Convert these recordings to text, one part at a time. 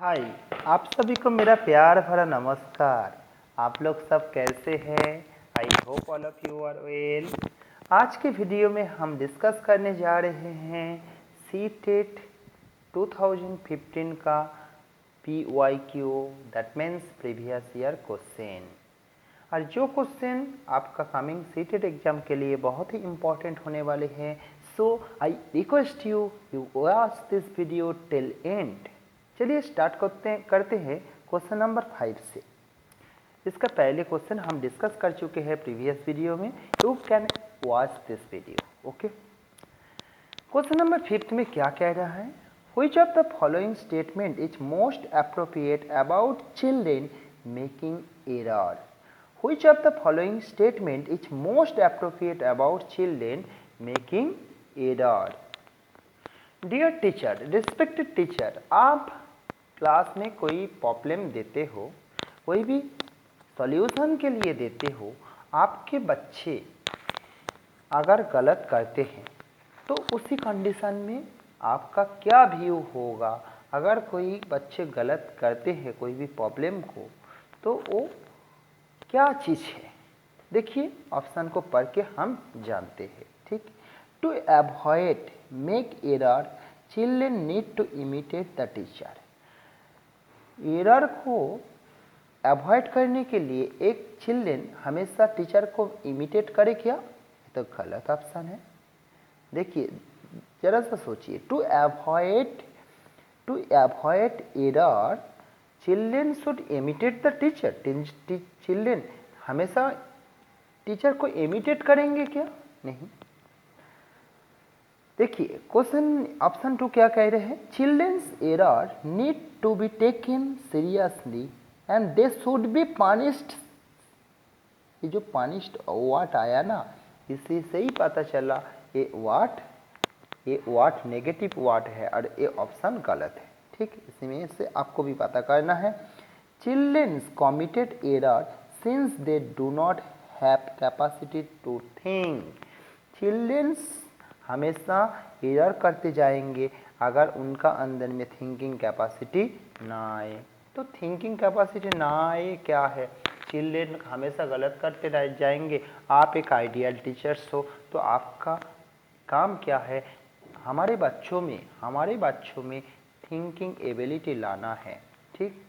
हाय। आप सभी को मेरा प्यार भरा नमस्कार। आप लोग सब कैसे हैं? I hope all of you are well. आज के वीडियो में हम डिस्कस करने जा रहे हैं सी टेट 2015 का PYQ, that means previous year question. और जो क्वेश्चन आपका कमिंग सी टेट एग्जाम के लिए बहुत ही इम्पोर्टेंट होने वाले हैं। So I request you watch this video till end. चलिए स्टार्ट करते हैं क्वेश्चन नंबर 5 से। इसका पहले क्वेश्चन हम डिस्कस कर चुके हैं प्रीवियस वीडियो में। You can watch this video. Okay, question number 5 में क्या कह रहा है? Which of the following statement is most appropriate about children making error? Which of the following statement is most appropriate about children making error? Dear teacher, respected teacher, आप class में कोई problem देते हो, कोई भी सॉल्यूशन के लिए देते हो, आपके बच्चे अगर गलत करते हैं तो उसी कंडीशन में आपका क्या व्यू होगा? अगर कोई बच्चे गलत करते हैं कोई भी प्रॉब्लम को, तो वो क्या चीज़ है? देखिए ऑप्शन को पढ़ के हम जानते हैं। ठीक, to avoid make error children need to imitate the teacher. Error को अवॉइड करने के लिए एक चिल्ड्रेन हमेशा टीचर को इमिटेट करे क्या? तो गलत ऑप्शन है। देखिए जरा सा सोचिए, to avoid error children should imitate the teacher. Children हमेशा टीचर को इमिटेट करेंगे क्या? नहीं। देखिए क्वेश्चन ऑप्शन 2 क्या कह रहे हैं? Children's error need to be taken seriously and they should be punished. ये जो पनिश्ड वर्ड आया ना, इसी से ही पता चला ये वर्ड नेगेटिव वर्ड है और ये ऑप्शन गलत है। ठीक, इसमें से आपको भी पता करना है। Children's committed error since they do not have capacity to think. Children's हमेशा एरर करते जाएंगे अगर उनका अंदर में थिंकिंग कैपेसिटी ना आए। तो थिंकिंग कैपेसिटी ना आए क्या है? चिल्ड्रेन हमेशा गलत करते रह जाएंगे। आप एक आइडियल टीचर्स हो तो आपका काम क्या है? हमारे बच्चों में थिंकिंग एबिलिटी लाना है। ठीक,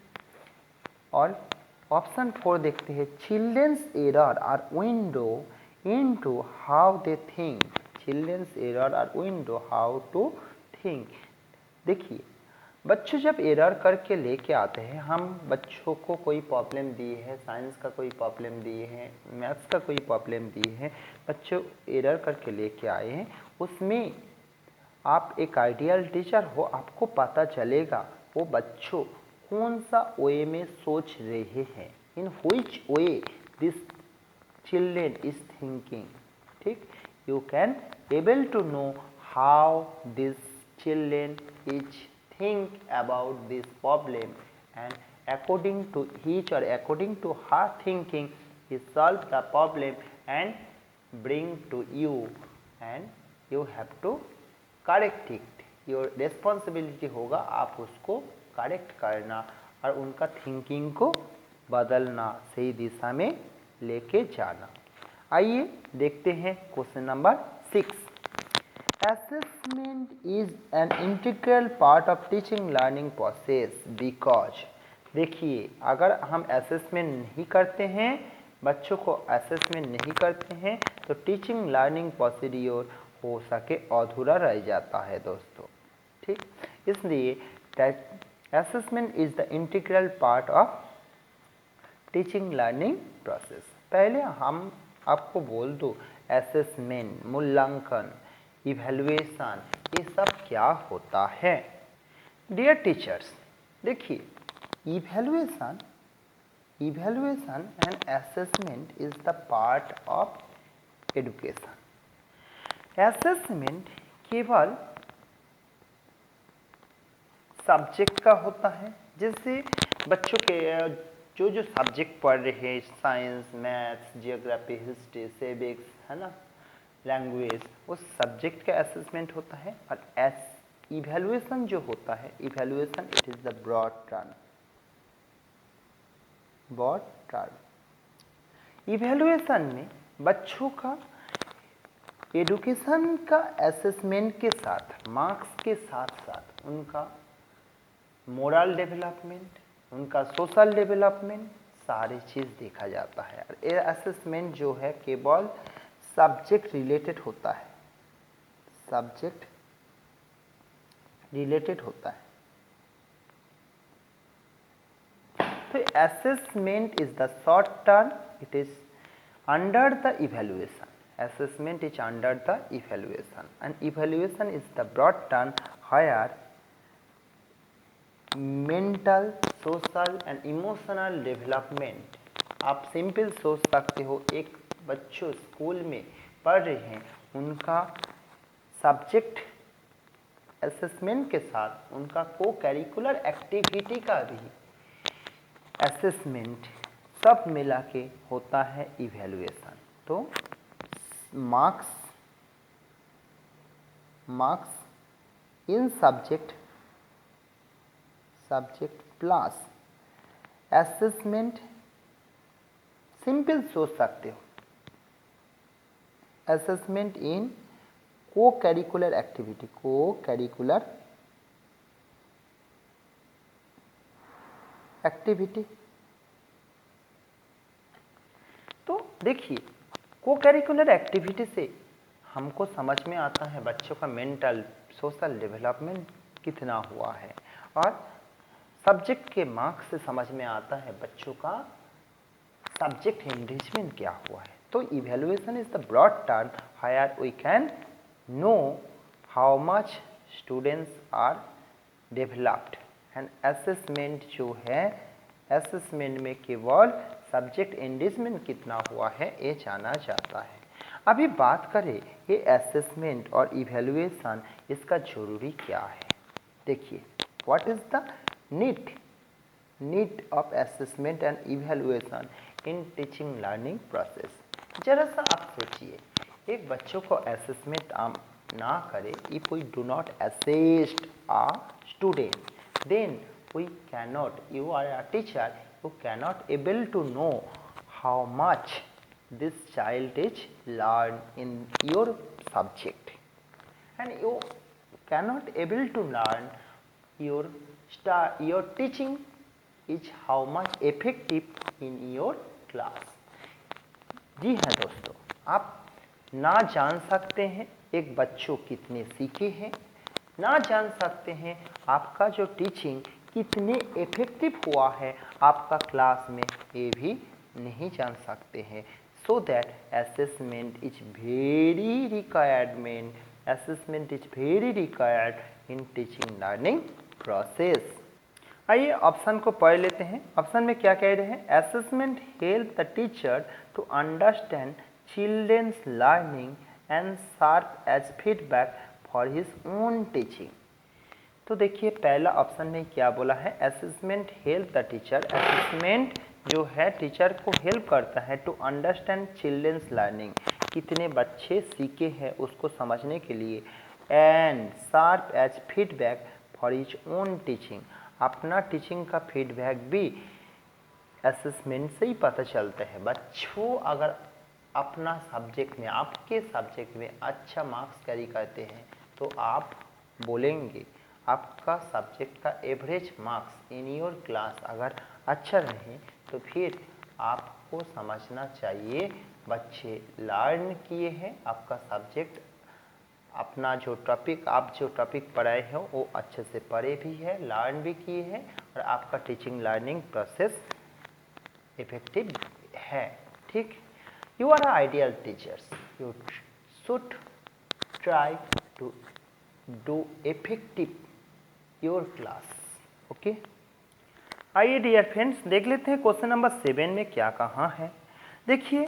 और ऑप्शन 4 देखते हैं। Children's error are window into how they think. Children's error are window how to think. देखिए बच्चे जब एरर करके लेके आते हैं, हम बच्चों को कोई प्रॉब्लम दिए हैं, साइंस का कोई प्रॉब्लम दिए हैं, मैथ्स का कोई प्रॉब्लम दिए हैं, बच्चे एरर करके लेके आए हैं, उसमें आप एक आइडियल टीचर हो, आपको पता चलेगा वो बच्चों कौन सा वे में सोच रहे हैं, in which way this children is thinking. ठीक, you can able to know how this children is think about this problem, and according to his or according to her thinking he solve the problem and bring to you, and you have to correct it. your responsibility होगा आप उसको correct करना और उनका thinking को बदलना, सही दिशा में लेके जाना। आइए देखते हैं question number 6। Assessment is an integral part of teaching learning process because, देखिए अगर हम असेसमेंट नहीं करते हैं, बच्चों को असेसमेंट नहीं करते हैं, तो टीचिंग लर्निंग प्रोसीड्योर हो सके अधूरा रह जाता है दोस्तों। ठीक, इसलिए assessment is the integral part of teaching learning process. पहले हम आपको बोल दो असेसमेंट, मूल्यांकन, इवैल्यूएशन, ये सब क्या होता है? डियर टीचर्स, देखिए evaluation and assessment is the part of education. Assessment केवल सब्जेक्ट का होता है, जैसे बच्चों के जो सब्जेक्ट पढ़ रहे हैं, science, maths, geography, history, civics, है ना, लैंग्वेज, उस सब्जेक्ट का असेसमेंट होता है। और इवैल्यूएशन जो होता है, evaluation it is the broad term. Evaluation में बच्चों का एडुकेशन का असेसमेंट के साथ, मार्क्स के साथ साथ उनका मोरल डेवलपमेंट, उनका सोशल डेवलपमेंट, सारी चीज़ देखा जाता है। ये असेसमेंट जो है केवल सब्जेक्ट रिलेटेड होता है, सब्जेक्ट रिलेटेड होता है। तो assessment is the short term, it is under the evaluation. Assessment is under the evaluation, and evaluation is the broad term where mental, social and emotional development, आप simple सोच सकते हो, एक बच्चों स्कूल में पढ़ रहे हैं, उनका सब्जेक्ट असेसमेंट के साथ उनका को करिकुलर एक्टिविटी का भी असेसमेंट सब मिला के होता है इवैल्यूएशन। तो marks in subject plus assessment, simple सोच सकते हो, असेसमेंट इन को करिकुलर एक्टिविटी। तो देखिए को करिकुलर एक्टिविटी से हमको समझ में आता है बच्चों का मेंटल सोशल डेवलपमेंट कितना हुआ है, और सब्जेक्ट के मार्क्स से समझ में आता है बच्चों का सब्जेक्ट एंगेजमेंट क्या हुआ है। तो evaluation is the broad term where we can know how much students are developed, and assessment जो है, असेसमेंट में केवल सब्जेक्ट एंगेजमेंट कितना हुआ है ये जाना जाता है। अभी बात करें ये असेसमेंट और इवैल्यूएशन, इसका जरूरी क्या है। देखिए what is the need of assessment and evaluation in teaching learning process. जरा सा आप सोचिए, एक बच्चों को असेसमेंट ना करे, if we do not assessed a student, then we cannot, you are a teacher, you cannot able to know how much this child is learn in your subject, and you cannot able to learn your teaching is how much effective in your class। जी हाँ दोस्तों, आप ना जान सकते हैं एक बच्चों कितने सीखे हैं, ना जान सकते हैं आपका जो टीचिंग कितने इफेक्टिव हुआ है आपका क्लास में, ये भी नहीं जान सकते हैं। So that assessment is very requirement, assessment is very required in teaching learning process. आइए ऑप्शन को पढ़ लेते हैं। ऑप्शन में क्या कह रहे हैं, assessment help the teacher to understand children's learning and serve as feedback for his own teaching. तो देखिए पहला ऑप्शन में क्या बोला है, assessment help the teacher, assessment जो है टीचर को हेल्प करता है टू अंडरस्टैंड चिल्ड्रेंस लर्निंग, कितने बच्चे सीखे हैं उसको समझने के लिए, and serve as feedback for his own teaching, अपना टीचिंग का फीडबैक भी असेसमेंट से ही पता चलता है। बच्चों अगर अपना सब्जेक्ट में, आपके सब्जेक्ट में अच्छा मार्क्स कैरी करते हैं तो आप बोलेंगे आपका सब्जेक्ट का average marks in your class अगर अच्छा रहे तो फिर आपको समझना चाहिए बच्चे लर्न किए हैं, आपका सब्जेक्ट, अपना जो टॉपिक, आप जो टॉपिक पढ़ाए हो वो अच्छे से पढ़े भी है, लर्न भी किए हैं, और आपका टीचिंग लर्निंग प्रोसेस इफेक्टिव है। ठीक, you are ideal teachers, you should try to do effective your class. Okay, आइए डियर फ्रेंड्स देख लेते हैं क्वेश्चन नंबर 7 में क्या कहा है। देखिए,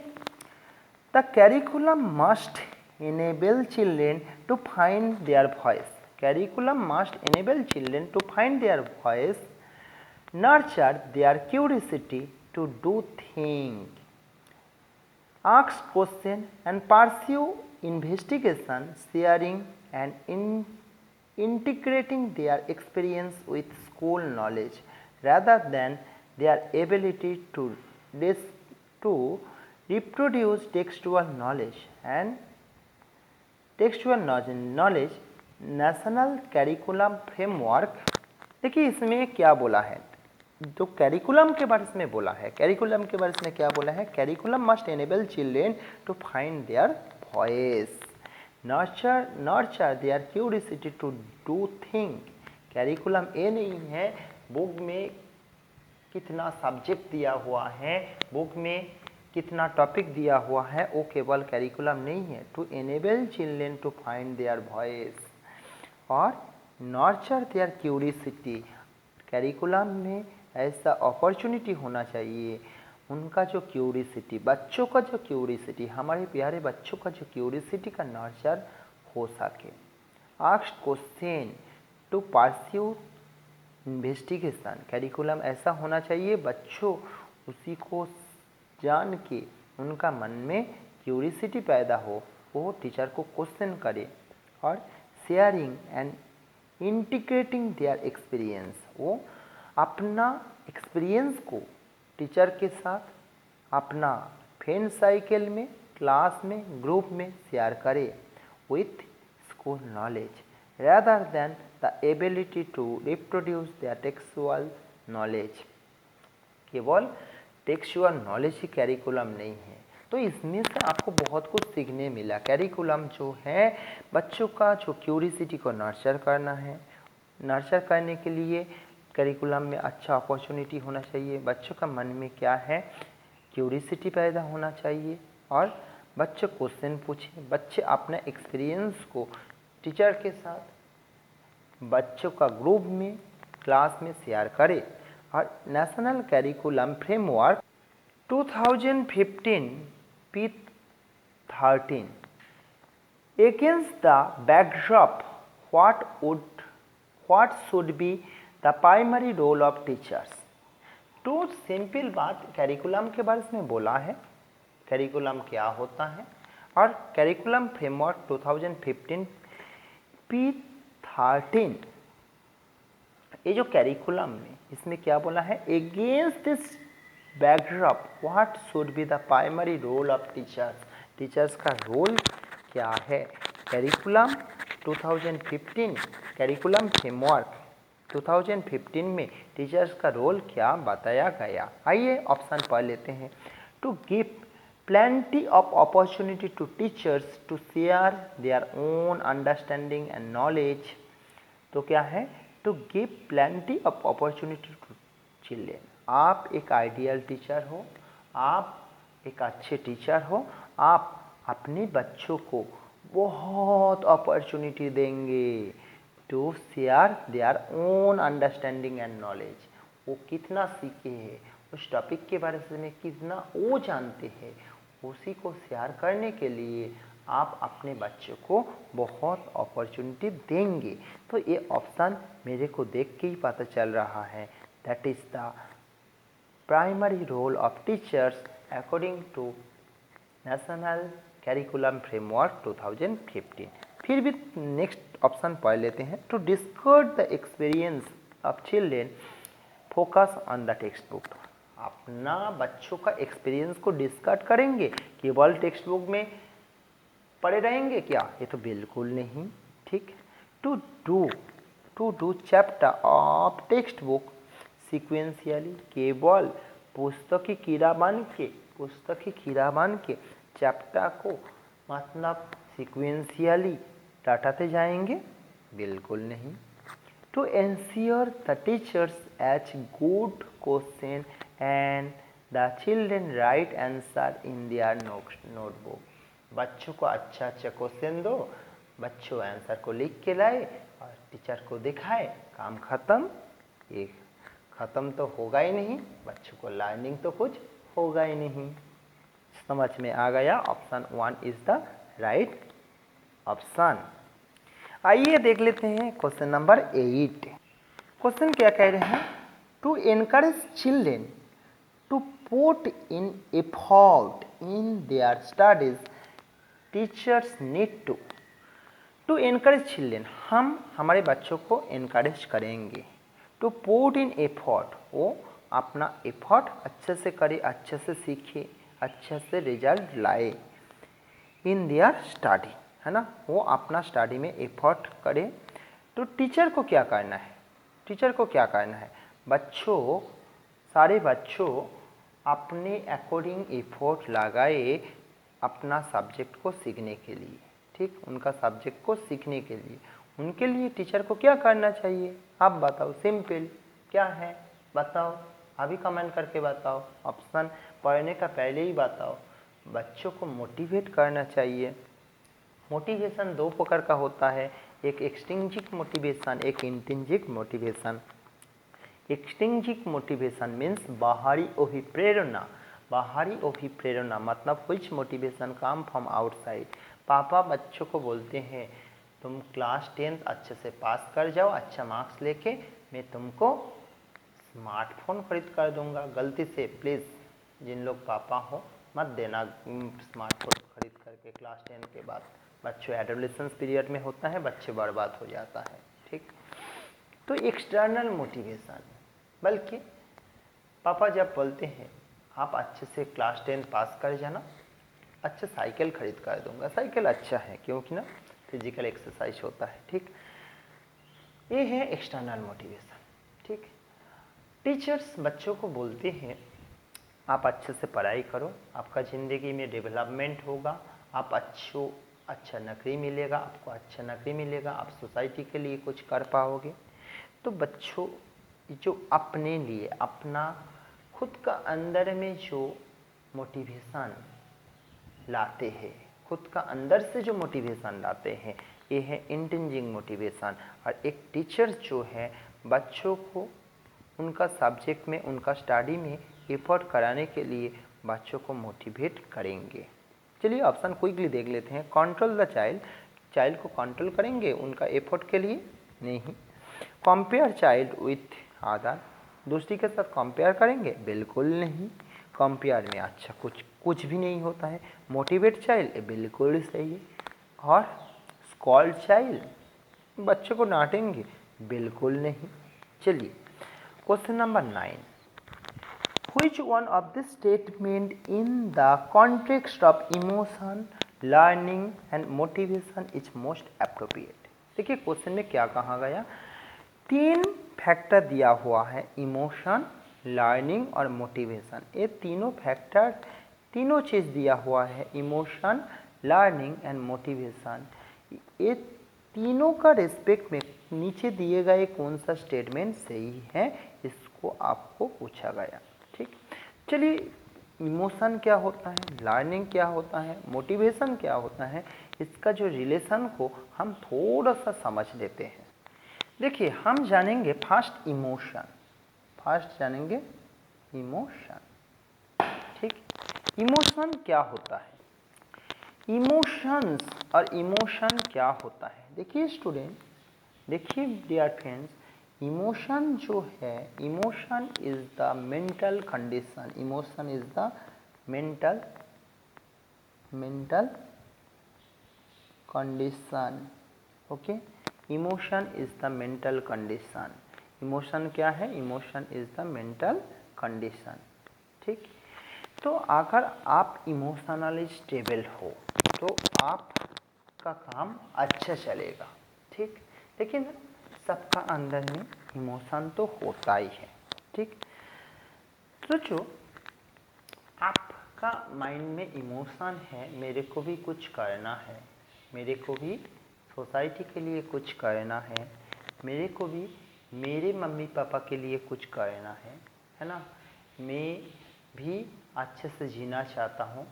the curriculum must enable children to find their voice, curriculum must enable children to find their voice, nurture their curiosity to do things, ask question and pursue investigation, sharing and integrating their experience with school knowledge rather than their ability to reproduce textual knowledge and textual knowledge national curriculum framework. देखिए इसमें क्या बोला है, जो curriculum के बारे में बोला है, कैरिकुलम के बारे में क्या बोला है, curriculum must enable children to find their voice, nurture their curiosity to do thing. Curriculum ये नहीं है बुक में कितना सब्जेक्ट दिया हुआ है, बुक में कितना टॉपिक दिया हुआ है, वो केवल कैरिकुलम नहीं है। To enable children to find their voice और नर्चर देयर क्यूरियोसिटी, कैरिकुलम में ऐसा अपॉर्चुनिटी होना चाहिए उनका जो क्यूरियोसिटी, बच्चों का जो क्यूरियोसिटी, हमारे प्यारे बच्चों का जो क्यूरियोसिटी का नर्चर हो सके। Asked question to pursue investigation, curriculum ऐसा होना चाहिए बच्चों उसी को जान के उनका मन में क्यूरियोसिटी पैदा हो, वो टीचर को क्वेश्चन करे। और sharing and integrating their experience, वो अपना एक्सपीरियंस को टीचर के साथ अपना फ्रेंड साइकिल में, क्लास में, ग्रुप में शेयर करे with school knowledge rather than the ability to reproduce their textual knowledge। केवल टेक्सचुअल नॉलेज ही कैरिकुलम नहीं है। तो इसमें से आपको बहुत कुछ सीखने मिला। कैरिकुलम जो है बच्चों का जो क्यूरियोसिटी को नर्चर करना है, नर्चर करने के लिए कैरिकुलम में अच्छा अपॉर्चुनिटी होना चाहिए, बच्चों का मन में क्या है क्यूरियोसिटी पैदा होना चाहिए और बच्चे क्वेश्चन पूछें, बच्चे अपने एक्सपीरियंस को टीचर के साथ बच्चों का ग्रुप में, क्लास में शेयर करें। और national curriculum framework 2015 P13 against the backdrop what should be the primary role of teachers। तो सिंपल बात कैरिकुलम के बारे में बोला है, कैरिकुलम क्या होता है और कैरिकुलम फ्रेमवर्क 2015 P13 ये जो कैरिकुलम में इसमें क्या बोला है, against this backdrop what should be the primary role of teachers, teachers का रोल क्या है। कैरिकुलम 2015 कैरिकुलम फ्रेमवर्क 2015 में टीचर्स का रोल क्या बताया गया। आइए ऑप्शन पढ़ लेते हैं। To give plenty of opportunity to teachers to share their own understanding and knowledge। तो क्या है, to give plenty of opportunity to children। आप एक आइडियल टीचर हो, आप एक अच्छे टीचर हो, आप अपने बच्चों को बहुत अपॉर्चुनिटी देंगे to share their own understanding and knowledge. वो कितना सीखे हैं, उस टॉपिक के बारे में कितना वो जानते हैं, उसी को शेयर करने के लिए आप अपने बच्चों को बहुत अपॉर्चुनिटी देंगे। तो ये ऑप्शन मेरे को देख के ही पता चल रहा है, that is the primary role of teachers according to national curriculum framework 2015। फिर भी नेक्स्ट ऑप्शन पढ़ लेते हैं। To discuss the experience of children focus on the text book. अपना बच्चों का एक्सपीरियंस को डिस्कस करेंगे, केवल टेक्स्ट बुक में पढ़े रहेंगे क्या, ये तो बिल्कुल नहीं, ठीक। To do chapter of text book sequentially, केवल पुस्तकी कीड़ा बन के चैप्टर को मतलब सिक्वेंशियली रटाते जाएंगे, बिल्कुल नहीं। To ensure the teachers H good question and the children write answer in their notebook. बच्चों को अच्छा क्वेश्चन दो, बच्चों आंसर को लिख के लाए और टीचर को दिखाए, काम खत्म। ये ख़त्म तो होगा ही नहीं, बच्चों को लर्निंग तो कुछ होगा ही नहीं। समझ में आ गया, option 1 is the right option. आइए देख लेते हैं क्वेश्चन नंबर 8। क्वेश्चन क्या कह रहे हैं, to encourage children to put in effort in their studies teachers need to. To encourage children, हम हमारे बच्चों को एनकरेज करेंगे। टू पुट इन एफर्ट, वो अपना एफर्ट अच्छे से करे, अच्छे से सीखे, अच्छे से रिजल्ट लाए। इन देयर स्टडी, है ना, वो अपना स्टडी में एफर्ट करे। तो टीचर को क्या करना है, टीचर को क्या करना है, बच्चों, सारे बच्चों अपने अकॉर्डिंग एफर्ट लगाए अपना सब्जेक्ट को सीखने के लिए, ठीक, उनका सब्जेक्ट को सीखने के लिए। उनके लिए टीचर को क्या करना चाहिए, आप बताओ, सिंपल क्या है, बताओ, अभी कमेंट करके बताओ, ऑप्शन पढ़ने का पहले ही बताओ। बच्चों को मोटिवेट करना चाहिए। मोटिवेशन दो प्रकार का होता है, एक एक्सट्रिंसिक मोटिवेशन, एक intrinsic motivation. Extrinsic motivation means बाहरी अभिप्रेरणा। बाहरी अभिप्रेरणा मतलब which motivation come from outside. पापा बच्चों को बोलते हैं तुम क्लास 10 अच्छे से पास कर जाओ, अच्छा मार्क्स लेके मैं तुमको स्मार्टफोन खरीद कर दूंगा। गलती से प्लीज़ जिन लोग पापा हो मत देना स्मार्टफोन खरीद करके क्लास 10 के बाद। बच्चों एडोलेसेंस पीरियड में होता है, बच्चे बर्बाद हो जाता है, ठीक। तो एक्सटर्नल मोटिवेशन, बल्कि पापा जब बोलते हैं आप अच्छे से क्लास 10 पास कर जाना, अच्छा साइकिल खरीद कर दूंगा। साइकिल अच्छा है क्योंकि ना फिजिकल एक्सरसाइज होता है, ठीक। ये है एक्सटर्नल मोटिवेशन, ठीक। टीचर्स बच्चों को बोलते हैं आप अच्छे से पढ़ाई करो, आपका ज़िंदगी में डेवलपमेंट होगा, आप अच्छा नौकरी मिलेगा, आपको अच्छा नौकरी मिलेगा, आप सोसाइटी के लिए कुछ कर पाओगे। तो बच्चों जो अपने लिए अपना खुद का अंदर में जो मोटिवेशन लाते हैं, खुद का अंदर से जो मोटिवेशन लाते हैं, ये है इंट्रिंसिक मोटिवेशन। और एक टीचर जो है बच्चों को उनका सब्जेक्ट में, उनका स्टडी में एफर्ट कराने के लिए बच्चों को मोटिवेट करेंगे। चलिए ऑप्शन क्विकली देख लेते हैं। कंट्रोल द चाइल्ड, चाइल्ड को कंट्रोल करेंगे उनका एफर्ट के लिए, नहीं। कंपेयर चाइल्ड विथ अदर, दूसरी के साथ कंपेयर करेंगे, बिल्कुल नहीं। कंपेयर में अच्छा कुछ भी नहीं होता है। मोटिवेट चाइल्ड, बिल्कुल सही है। और स्कॉल्ड चाइल्ड, बच्चों को डांटेंगे, बिल्कुल नहीं। चलिए question number 9, which one of the statement in the context of emotion, learning and motivation is most appropriate। देखिए क्वेश्चन में क्या कहा गया, 3 फैक्टर दिया हुआ है, इमोशन, लर्निंग और मोटिवेशन। ये तीनों फैक्टर, तीनों चीज़ दिया हुआ है, इमोशन, लर्निंग एंड मोटिवेशन। ये तीनों का रिस्पेक्ट में नीचे दिए गए कौन सा स्टेटमेंट सही है, इसको आपको पूछा गया, ठीक। चलिए इमोशन क्या होता है, लर्निंग क्या होता है, मोटिवेशन क्या होता है, इसका जो रिलेशन को हम थोड़ा सा समझ लेते हैं। देखिए हम जानेंगे फर्स्ट इमोशन, फर्स्ट जानेंगे इमोशन, ठीक। इमोशन क्या होता है, इमोशंस और इमोशन क्या होता है। देखिए स्टूडेंट, देखिए डियर फ्रेंड्स, इमोशन जो है, emotion is the mental condition, emotion is the mental condition, okay. Emotion is the mental condition, emotion क्या है, emotion is the mental condition, ठीक। तो अगर आप इमोशनली स्टेबल हो तो आपका काम अच्छा चलेगा, ठीक। लेकिन सबका अंदर में इमोशन तो होता ही है, ठीक। सोचो आपका माइंड में इमोशन है, मेरे को भी कुछ करना है, मेरे को भी सोसाइटी के लिए कुछ करना है, मेरे को भी मेरे मम्मी पापा के लिए कुछ करना है ना, मैं भी अच्छे से जीना चाहता हूँ।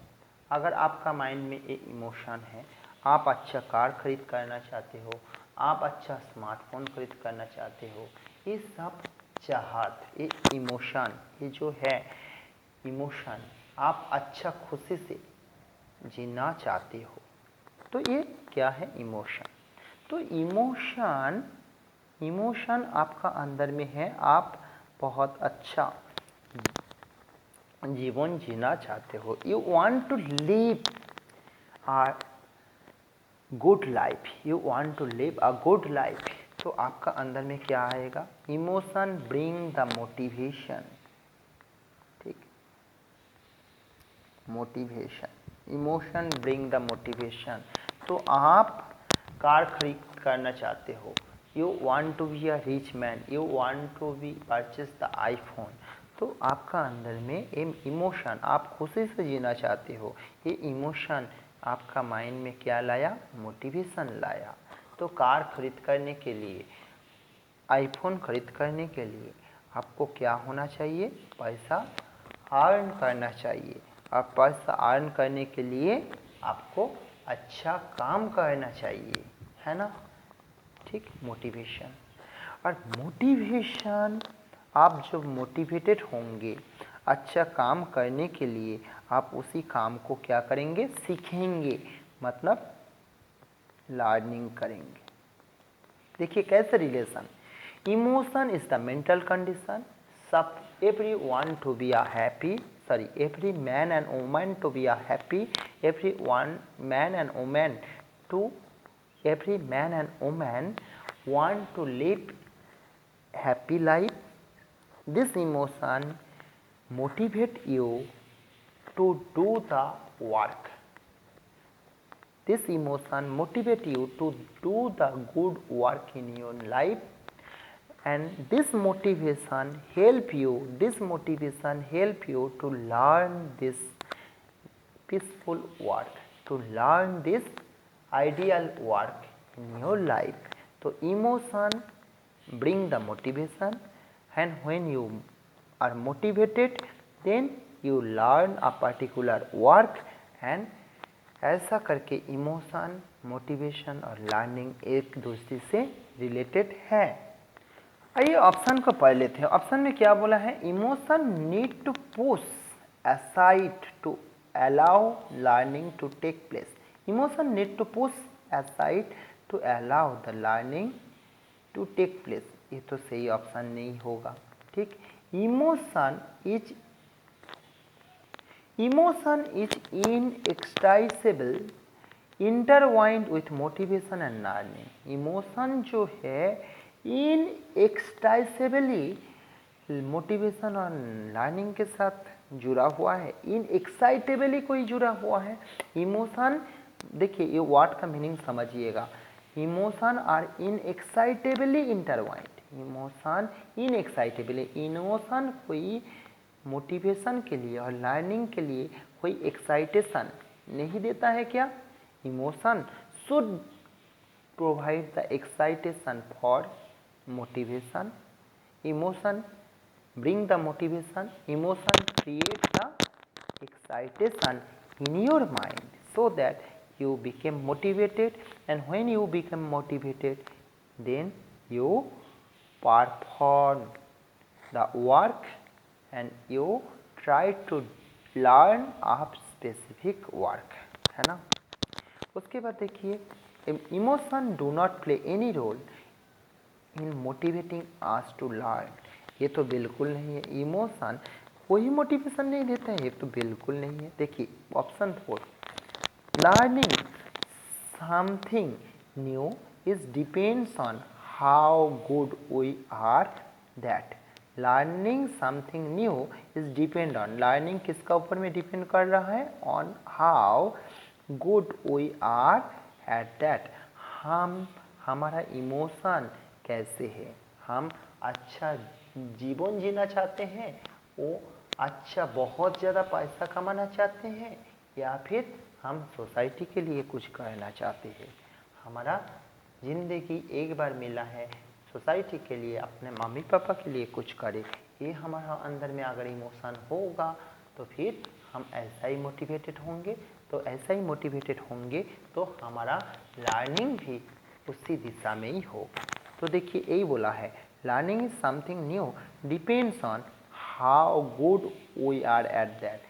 अगर आपका माइंड में एक इमोशन है, आप अच्छा कार खरीद करना चाहते हो, आप अच्छा स्मार्टफोन खरीद करना चाहते हो, ये सब चाहत, ये इमोशन, ये जो है इमोशन, आप अच्छा खुशी से जीना चाहते हो, तो ये क्या है, इमोशन। तो इमोशन, इमोशन आपका अंदर में है, आप बहुत अच्छा जीवन जीना चाहते हो, you want to live good life, you want to live a good life, तो आपका अंदर में क्या आएगा, इमोशन ब्रिंग द मोटिवेशन, ठीक, motivation, emotion bring the motivation. तो आप कार खरीद करना चाहते हो, you want to be a rich man, you want to be purchase the iPhone, तो आपका अंदर में इमोशन, आप खुशी से जीना चाहते हो, ये इमोशन आपका माइंड में क्या लाया, मोटिवेशन लाया। तो कार खरीद करने के लिए, आईफोन खरीद करने के लिए आपको क्या होना चाहिए, पैसा अर्न करना चाहिए, और पैसा अर्न करने के लिए आपको अच्छा काम करना चाहिए, है ना, ठीक, मोटिवेशन। और मोटिवेशन, आप जब मोटिवेटेड होंगे अच्छा काम करने के लिए, आप उसी काम को क्या करेंगे, सीखेंगे, मतलब लर्निंग करेंगे। देखिए कैसे relation, emotion is the mental condition, सब everyone to be a happy, sorry every man and woman to be a happy, every one man and woman to, every man and woman want to live happy life. This emotion motivate you to do the work. This emotion motivate you to do the good work in your life, and this motivation help you, to learn this peaceful work, to learn this ideal work in your life. So emotion bring the motivation, and when you are motivated, then you learn a particular work, and ऐसा करके emotion, motivation और learning एक दूसरे से related है। आइए option को पढ़ लेते हैं। ऑप्शन में क्या बोला है, emotion need to push aside to allow learning to take place, emotion need to push aside to allow the learning to take place, ये तो सही ऑप्शन नहीं होगा, ठीक। Emotion is inextricable intertwined with motivation and learning, emotion जो है इनएक्सट्राइसेबली motivation और learning के साथ जुड़ा हुआ है, इनएक्साइटेबली कोई जुड़ा हुआ है। इमोशन, देखिए ये वर्ड का मीनिंग समझिएगा, emotion are inextricably intertwined, emotion inextricably, emotion कोई मोटिवेशन के लिए और लर्निंग के लिए कोई एक्साइटेशन नहीं देता है क्या, emotion should provide the excitation for motivation, emotion bring the motivation, emotion create the excitation in your mind, so that you become motivated, and when you become motivated, then you perform the work and you try to learn a specific work, है ना। उसके बाद देखिए, emotion do not play any role in motivating us to learn, ये तो बिल्कुल नहीं है, इमोशन कोई मोटिवेशन नहीं देता है, ये तो बिल्कुल नहीं है। देखिए option 4, learning something new is depends on how good we are that, learning something new is depend on, learning किसका ऊपर में डिपेंड कर रहा है, on how good we are at that, हमारा इमोशन कैसे है, हम अच्छा जीवन जीना चाहते हैं, वो अच्छा बहुत ज़्यादा पैसा कमाना चाहते हैं, या फिर हम सोसाइटी के लिए कुछ करना चाहते हैं, हमारा ज़िंदगी एक बार मिला है, सोसाइटी के लिए, अपने मम्मी पापा के लिए कुछ करें, ये हमारा अंदर में अगर इमोशन होगा तो फिर हम ऐसा ही मोटिवेटेड होंगे, तो ऐसा ही मोटिवेटेड होंगे तो हमारा लर्निंग भी उसी दिशा में ही होगा। तो देखिए यही बोला है, learning is something new depends on how good we are at that,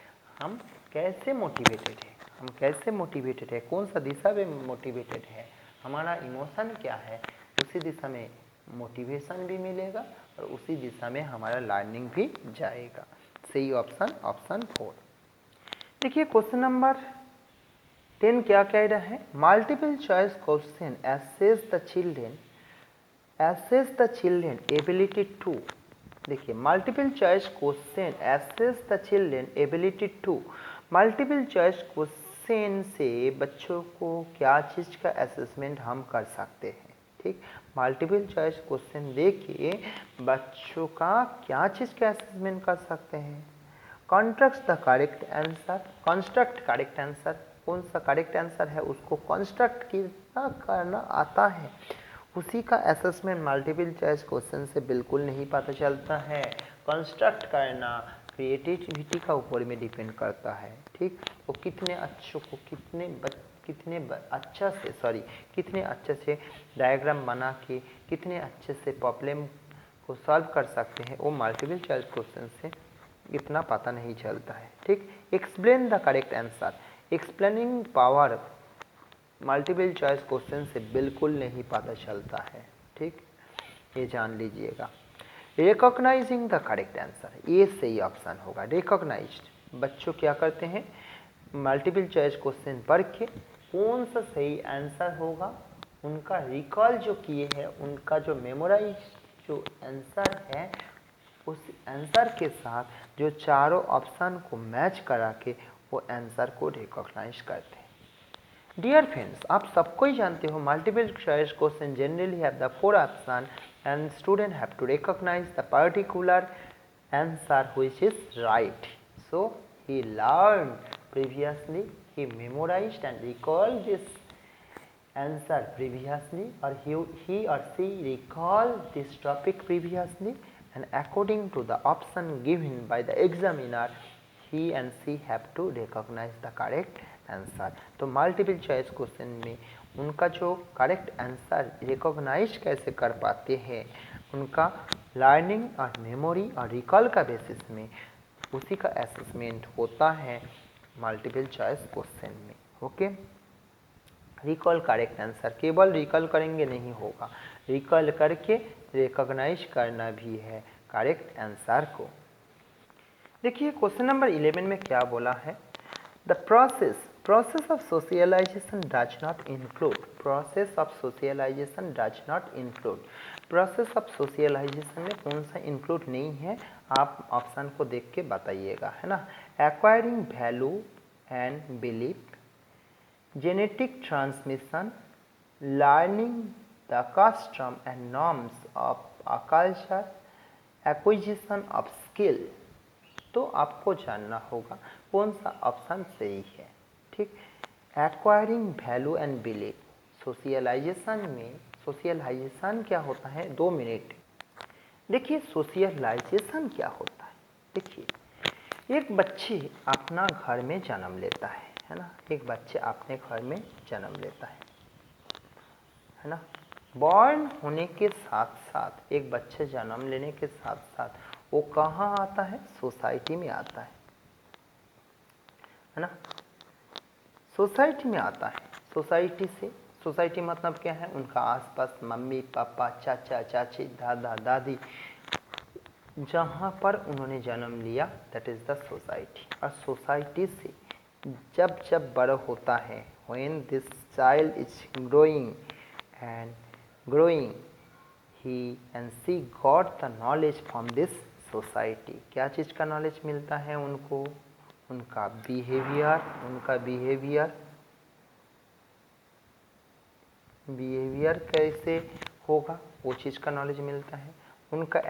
हम कैसे मोटिवेटेड है, हम कैसे मोटिवेटेड है, कौन सा दिशा में मोटिवेटेड है, हमारा इमोशन क्या है, उसी दिशा में मोटिवेशन भी मिलेगा और उसी दिशा में हमारा लर्निंग भी जाएगा। सही ऑप्शन ऑप्शन 4। देखिए क्वेश्चन नंबर 10 क्या कह रहा है? Multiple choice question assess the children ability to, देखिए multiple choice question assess the children ability to, multiple choice question से बच्चों को क्या चीज़ का असेसमेंट हम कर सकते हैं, ठीक। मल्टीपल चॉइस क्वेश्चन देखिए बच्चों का क्या चीज़ का असेसमेंट कर सकते हैं। Construct the correct answer, construct correct answer, कौन सा करेक्ट आंसर है उसको कंस्ट्रक्ट कितना करना आता है, उसी का असेसमेंट मल्टीपल चॉइस क्वेश्चन से बिल्कुल नहीं पता चलता है। कंस्ट्रक्ट करना क्रिएटिविटी का ऊपर में डिपेंड करता है, ठीक। वो कितने अच्छों को कितने अच्छे से डायग्राम बना के कितने अच्छे से प्रॉब्लम को सॉल्व कर सकते हैं, वो मल्टीपल चॉइस क्वेश्चन से इतना पता नहीं चलता है, ठीक। Explain the correct answer, explaining power multiple choice question से बिल्कुल नहीं पता चलता है, ठीक, ये जान लीजिएगा। रिकॉग्नाइजिंग द करेक्ट आंसर, ये सही ऑप्शन होगा। रिकॉग्नाइज्ड, बच्चों क्या करते हैं मल्टीपल चॉइस क्वेश्चन पढ़ के कौन सा सही आंसर होगा उनका रिकॉल जो किए हैं, उनका जो मेमोराइज जो आंसर है उस आंसर के साथ जो चारों ऑप्शन को मैच करा के वो आंसर को रिकॉग्नाइज करते हैं। डियर फ्रेंड्स, आप सबको ही जानते हो multiple choice question generally have the 4 option and student have to recognise the particular answer which is right. So he learned previously, he memorized and recalled this answer previously, or he or she recalled this topic previously, and according to the option given by the examiner he and she have to recognize the correct answer. तो multiple choice question में उनका जो correct answer recognise कैसे कर पाते हैं, उनका learning और मेमोरी और रिकॉल का बेसिस में उसी का असेसमेंट होता है मल्टीपल चॉइस क्वेश्चन में। ओके, रिकॉल करेक्ट आंसर, केवल रिकॉल करेंगे नहीं होगा, रिकॉल करके रिकॉग्नाइज करना भी है करेक्ट आंसर को। देखिए क्वेश्चन नंबर 11 में क्या बोला है, the process of socialization does not include, process of socialization does not include, process of socialization में कौन सा इंक्लूड नहीं है, आप ऑप्शन को देख के बताइएगा, है ना। Acquiring value and belief, genetic transmission, learning the custom and norms of a culture, acquisition of skill. तो आपको जानना होगा कौन सा ऑप्शन सही है, ठीक। Acquiring value and belief, socialisation में सोशलाइजेशन क्या होता है, 2 मिनट देखिए सोशलाइजेशन क्या होता है। देखिए एक बच्चे अपना घर में जन्म लेता है ना, एक बच्चे अपने घर में जन्म लेता है ना। बॉर्न होने के साथ साथ एक बच्चे जन्म लेने के साथ साथ वो कहाँ आता है, सोसाइटी में आता है ना, सोसाइटी में आता है। सोसाइटी से, सोसाइटी मतलब क्या है, उनका आसपास मम्मी पापा चाचा चाची दादा दादी जहाँ पर उन्होंने जन्म लिया, दैट इज़ द सोसाइटी। और सोसाइटी से जब जब बड़ा होता है, when this child is growing and growing, he and she got the knowledge from this society। क्या चीज़ का नॉलेज मिलता है उनको, उनका बिहेवियर कैसे होगा वो चीज़ का नॉलेज मिलता है, उनका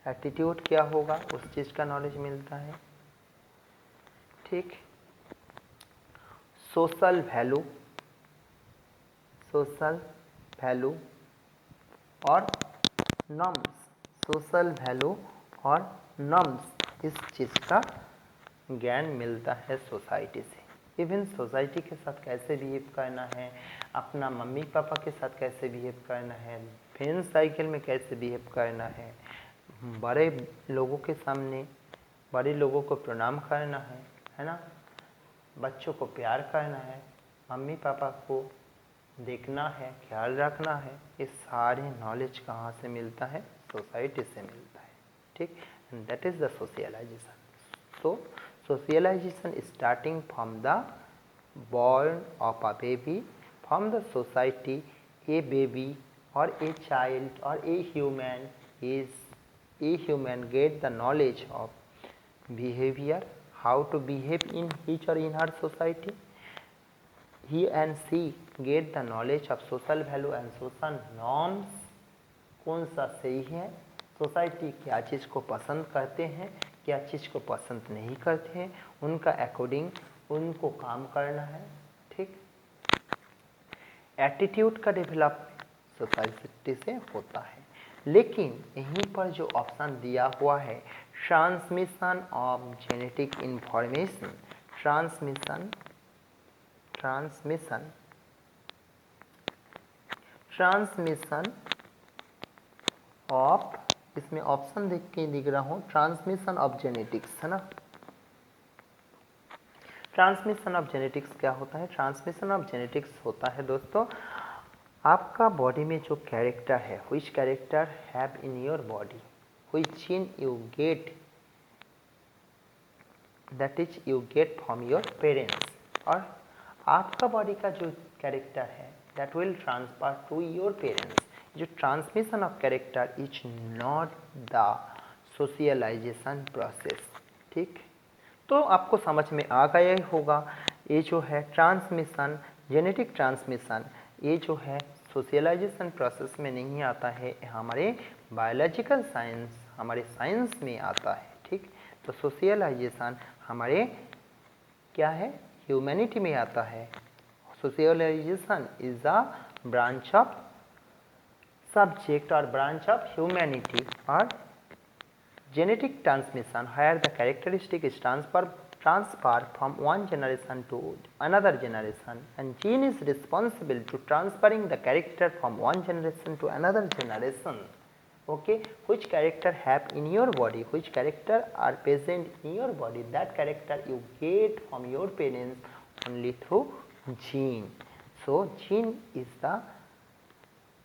एटीट्यूड क्या होगा उस चीज़ का नॉलेज मिलता है, ठीक। सोशल वैल्यू और नॉर्म्स, इस चीज़ का ज्ञान मिलता है सोसाइटी से। इवन सोसाइटी के साथ कैसे बिहेव करना है, अपना मम्मी पापा के साथ कैसे बिहेव करना है, फ्रेंड साइकिल में कैसे बिहेव करना है, बड़े लोगों के सामने बड़े लोगों को प्रणाम करना है ना, बच्चों को प्यार करना है, मम्मी पापा को देखना है, ख्याल रखना है, ये सारे नॉलेज कहाँ से मिलता है, सोसाइटी से मिलता है, ठीक। And that is the socialisation. तो socialization starting from the born of a baby, from the society. A baby or a child or a human get the knowledge of behavior, how to behave in his or in her society. He and she get the knowledge of social value and social norms. कौन सा सही है, society क्या चीज़ को पसंद करते हैं, क्या चीज़ को पसंद नहीं करते हैं, उनका अकॉर्डिंग उनको काम करना है। ठीक, एटीट्यूड का डेवलपमेंट सोसाइटी से होता है। लेकिन यहीं पर जो ऑप्शन दिया हुआ है, transmission of genetic information, transmission of, इसमें ऑप्शन देख के दिख रहा हूँ, ट्रांसमिशन ऑफ जेनेटिक्स है ना। ट्रांसमिशन ऑफ जेनेटिक्स क्या होता है? ट्रांसमिशन ऑफ जेनेटिक्स होता है दोस्तों, आपका बॉडी में जो कैरेक्टर है, which character have in your body, which gene you get, that is you get from your parents, और आपका बॉडी का जो कैरेक्टर है that will transfer to your parents. जो transmission of character is not the socialisation process. ठीक, तो आपको समझ में आ गया ही होगा, ये जो है ट्रांसमिशन, जेनेटिक ट्रांसमिशन, ये जो है सोशलाइजेशन प्रोसेस में नहीं आता है, हमारे बायोलॉजिकल साइंस, हमारे साइंस में आता है। ठीक, तो सोशलाइजेशन हमारे क्या है, ह्यूमैनिटी में आता है। Socialisation is a branch of subject or branch of humanity, or genetic transmission where the characteristic is transferred from one generation to another generation, and gene is responsible to transferring the character from one generation to another generation. Okay, which character have in your body, which character are present in your body, that character you get from your parents only through gene. So gene is the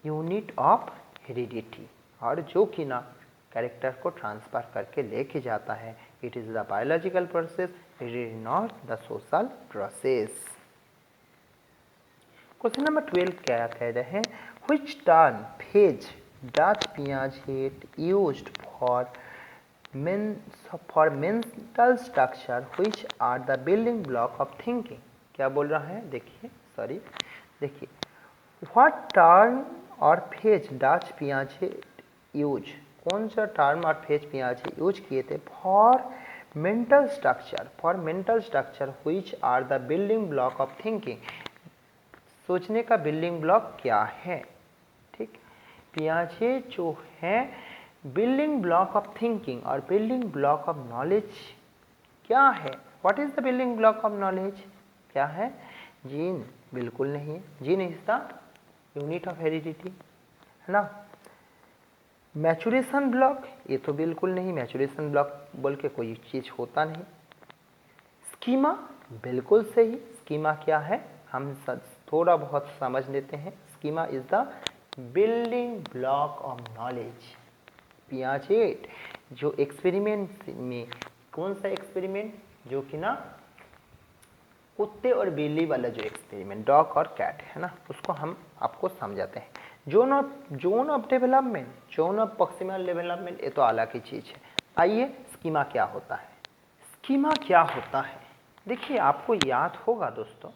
unit of heredity, और जो कि ना character को transfer करके लेके जाता है। It is the biological process, it is not the social process. Question number 12 क्या कह रहे हैं, which term phase does Piaget used for mental structure which are the building block of thinking. क्या बोल रहा है, देखिए देखिए, व्हाट टर्म और फेज डच पियाजेट यूज, कौन सा टर्म और फेज पियाजेट यूज किए थे, for mental structure which are the building block of thinking. सोचने का बिल्डिंग ब्लॉक क्या है। ठीक, पियाजेट जो है बिल्डिंग ब्लॉक ऑफ थिंकिंग और बिल्डिंग ब्लॉक ऑफ नॉलेज क्या है, what is the building block of knowledge, क्या है, जीन, बिल्कुल नहीं है, gene is the unit of heredity, है ना। मैचुरेशन ब्लॉक, ये तो बिल्कुल नहीं, मैचुरेशन ब्लॉक बोल के कोई चीज़ होता नहीं। स्कीमा, बिल्कुल सही, स्कीमा क्या है, हम थोड़ा बहुत समझ लेते हैं। Schema is the building block of knowledge. Piaget जो एक्सपेरिमेंट में, कौन सा एक्सपेरिमेंट, जो कि ना कुत्ते और बिल्ली वाला जो एक्सपेरिमेंट, डॉग और कैट है ना, उसको हम आपको समझाते हैं। Zone of development, zone of proximal development, ये तो अलग ही चीज़ है। आइए, स्कीमा क्या होता है, स्कीमा क्या होता है, देखिए आपको याद होगा दोस्तों,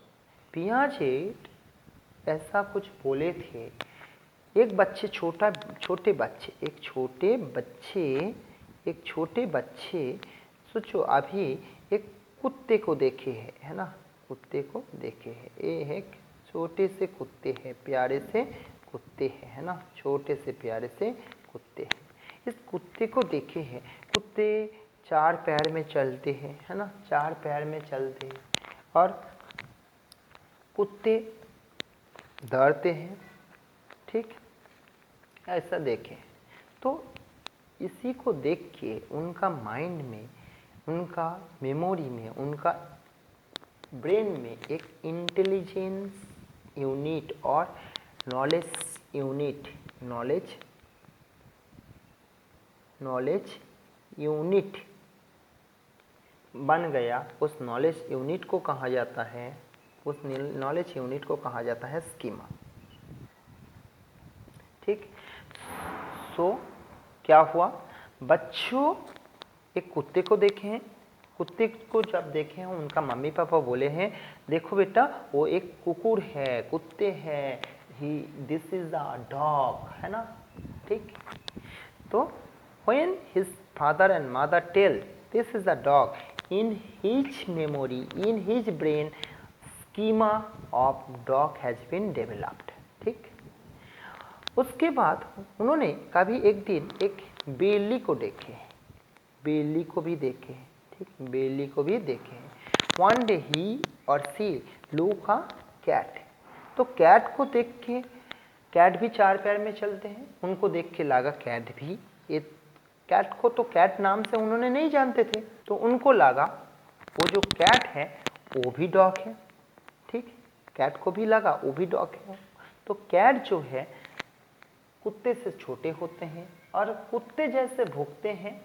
पियाजेट ऐसा कुछ बोले थे, एक छोटे बच्चे सोचो, अभी एक कुत्ते को देखे है ना, कुत्ते को देखे है, ये एक छोटे से कुत्ते हैं, प्यारे से कुत्ते हैं, है ना, छोटे से प्यारे से कुत्ते हैं। इस कुत्ते को देखे हैं, कुत्ते 4 पैर में चलते हैं, है ना, 4 पैर में चलते हैं, और कुत्ते दौड़ते हैं। ठीक, ऐसा देखें तो इसी को देख के उनका माइंड में, उनका मेमोरी में, उनका ब्रेन में एक इंटेलिजेंस यूनिट और नॉलेज यूनिट बन गया उस नॉलेज यूनिट को कहा जाता है, उस नॉलेज यूनिट को कहा जाता है स्कीमा। ठीक। सो क्या हुआ, बच्चों एक कुत्ते को देखे हैं, कुत्ते को जब देखे हैं उनका मम्मी पापा बोले हैं देखो बेटा वो एक कुकुर है, कुत्ते है, ही दिस इज अ डॉग, है ना। ठीक। तो when his father and mother tell this is a dog, in his memory, in his brain, schema of dog has been developed। ठीक। उसके बाद उन्होंने कभी एक दिन एक बिल्ली को देखे, बिल्ली को भी देखे, ठीक, बिल्ली को भी देखे। वन डे ही और सी लुक अ कैट, तो कैट को देख के, कैट भी चार पैर में चलते हैं, उनको देख के लगा कैट भी, ये कैट को तो कैट नाम से उन्होंने नहीं जानते थे, तो उनको लगा वो जो कैट है वो भी डॉग है। ठीक, कैट को भी लगा वो भी डॉग है। तो कैट जो है कुत्ते से छोटे होते हैं और कुत्ते जैसे भौंकते हैं,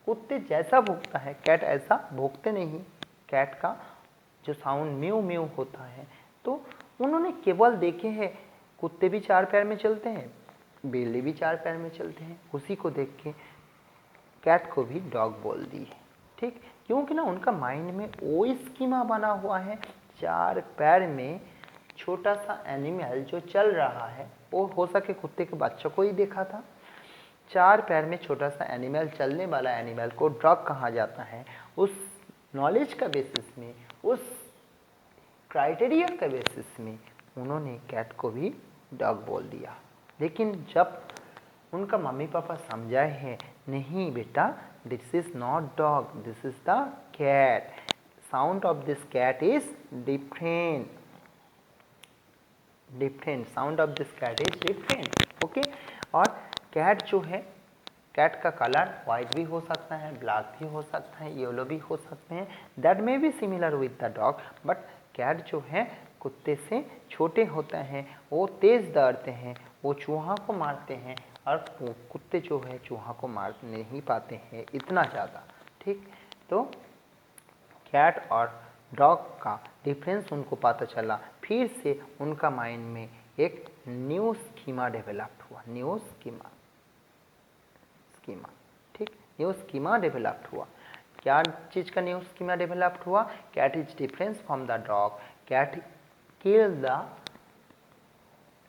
कुत्ते जैसा भौंकता है, कैट ऐसा भौंकते नहीं। कैट का जो साउंड म्यू म्यू होता है, तो उन्होंने केवल देखे हैं कुत्ते भी चार पैर में चलते हैं, बिल्ली भी चार पैर में चलते हैं, उसी को देख के कैट को भी डॉग बोल दी है। ठीक, क्योंकि ना उनका माइंड में वो स्कीमा बना हुआ है, चार पैर में छोटा सा एनिमल जो चल रहा है, वो हो सके कुत्ते के बच्चों को ही देखा था। चार पैर में छोटा सा एनिमल, चलने वाला एनिमल को डॉग कहा जाता है। उस नॉलेज का बेसिस में, उस क्राइटेरिया का बेसिस में उन्होंने कैट को भी डॉग बोल दिया। लेकिन जब उनका मम्मी पापा समझाए हैं नहीं बेटा this is not dog, this is the cat, sound of this cat is different, different sound of this cat is different. Okay, और कैट जो है, कैट का कलर वाइट भी हो सकता है, ब्लैक भी हो सकता है, येलो भी हो सकते हैं, that may be similar with the dog, but cat जो है कुत्ते से छोटे होते हैं, वो तेज दौड़ते हैं, वो चूहा को मारते हैं, और कुत्ते जो है चूहा को मार नहीं पाते हैं इतना ज़्यादा। ठीक, तो कैट और डॉग का डिफरेंस उनको पता चला, फिर से उनका माइंड में एक न्यू स्कीमा डेवलप्ड हुआ, न्यू स्कीमा, ठीक, न्यू स्कीमा डेवलप्ड हुआ। क्या चीज़ का न्यू स्कीमा डेवलप्ड हुआ? Cat is difference from the dog, cat kill the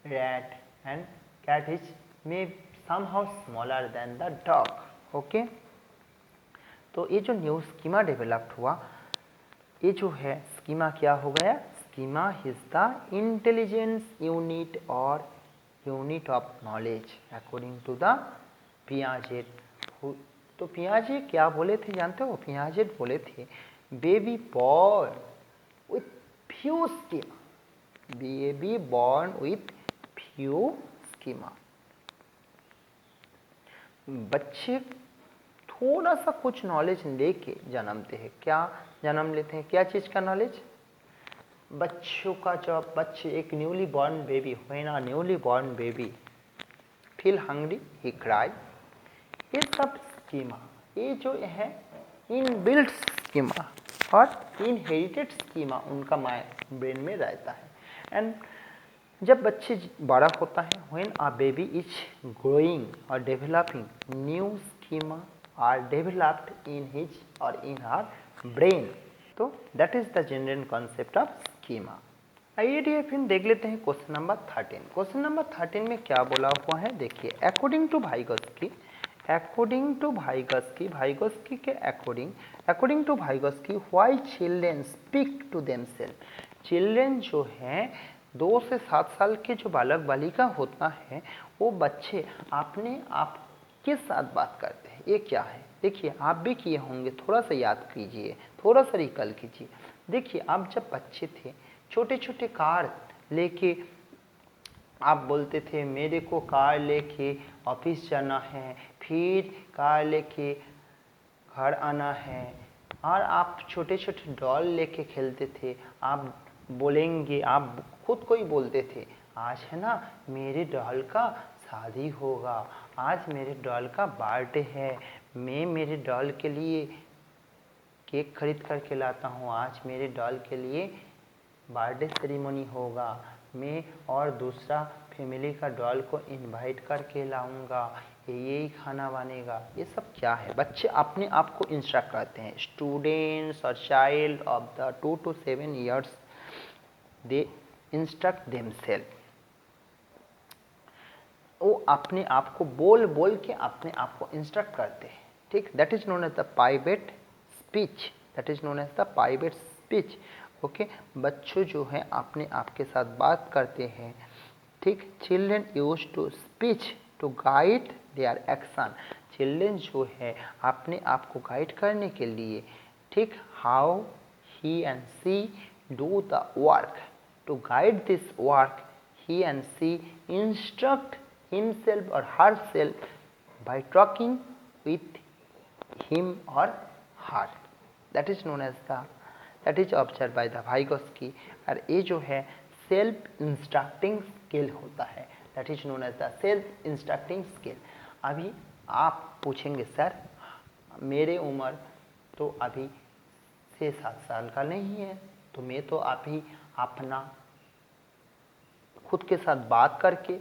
rat and cat is may somehow smaller than the dog। Okay, तो ये जो न्यू स्कीमा डेवलप्ड हुआ, ये जो है स्कीमा क्या हो गया? Schema is the intelligence unit और unit of knowledge according to the Piaget. तो पियाजेट क्या बोले थे जानते हो? पियाजेट बोले थे baby born with few schema, baby born with few schema, बच्चे थोड़ा सा कुछ नॉलेज लेके जन्मते हैं। क्या जन्म लेते हैं? क्या चीज़ का नॉलेज? बच्चों का, जब बच्चे एक newly born baby, when a newly born baby feel hungry he cry, ये सब स्कीमा, ये जो है इनबिल्ट स्कीमा और इनहेरिटेड स्कीमा उनका ब्रेन में रहता है। एंड जब बच्चे बड़ा होता है, when a baby is growing और developing, new schema are developed in his और इन हर ब्रेन। तो that is the general concept of schema. आइए फिर देख लेते हैं क्वेश्चन नंबर 13। क्वेश्चन नंबर 13 में क्या बोला हुआ है देखिए, according to Vygotsky, according to Vygotsky, Vygotsky के according, according to Vygotsky, why children speak to themself, children जो हैं 2 से 7 साल के जो बालक बालिका होता है, वो बच्चे अपने आप के साथ बात करते हैं। ये क्या है? देखिए आप भी किए होंगे, थोड़ा सा याद कीजिए, थोड़ा सा रिकल कीजिए। देखिए आप जब बच्चे थे, छोटे छोटे कार लेके आप बोलते थे मेरे को कार लेके ऑफिस जाना है, फिर कार लेके घर आना है, और आप छोटे छोटे डॉल लेके खेलते थे। आप बोलेंगे, आप खुद को ही बोलते थे आज है ना मेरे डॉल का शादी होगा, आज मेरे डॉल का बर्थडे है, मैं मेरे डॉल के लिए केक खरीद कर के लाता हूँ, आज मेरे डॉल के लिए बर्थडे सेरेमनी होगा, मैं और दूसरा फैमिली का डॉल को इनवाइट करके लाऊंगा, यही खाना बनेगा। ये सब क्या है? बच्चे अपने आप को इंस्ट्रक्ट करते हैं। स्टूडेंट्स और child of the 2 to 7 years they instruct themselves. वो अपने आप को बोल बोल के अपने आप को इंस्ट्रक्ट करते हैं, ठीक। That is known as the private speech, that is known as the private speech. Okay, बच्चों जो है अपने आप के साथ बात करते हैं, ठीक। Children use to speech to guide their action. Children जो है अपने आप को गाइड करने के लिए, ठीक, how he and she do the work. To guide this work he and she instruct himself or herself by talking with him or her. That is known as that is observed by the Vygotsky। और ये जो है self instructing skill होता है, that is known as the self instructing skill. अभी आप पूछेंगे sir मेरे उम्र तो अभी 6-7 साल का नहीं है, तो मैं तो अभी अपना खुद के साथ बात करके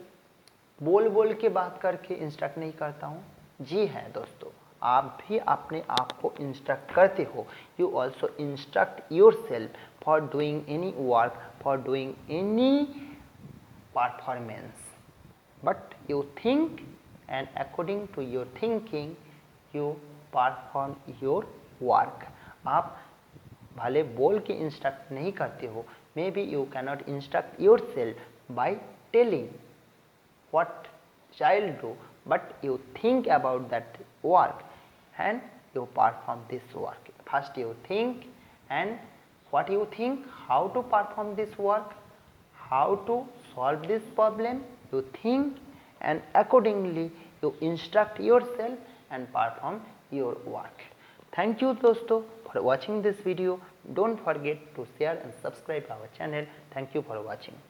बोल बोल के बात करके इंस्ट्रक्ट नहीं करता हूँ। जी है दोस्तों, आप भी अपने आप को इंस्ट्रक्ट करते हो। You also instruct yourself for doing any work, for doing any performance, but you think and according to your thinking you perform your work. आप भले बोल के इंस्ट्रक्ट नहीं करते हो, maybe you cannot instruct yourself by telling what child do, but you think about that work and you perform this work. First you think, and what you think, how to perform this work, how to solve this problem, you think and accordingly you instruct yourself and perform your work. Thank you दोस्तों for watching this video. Don't forget to share and subscribe our channel. Thank you for watching.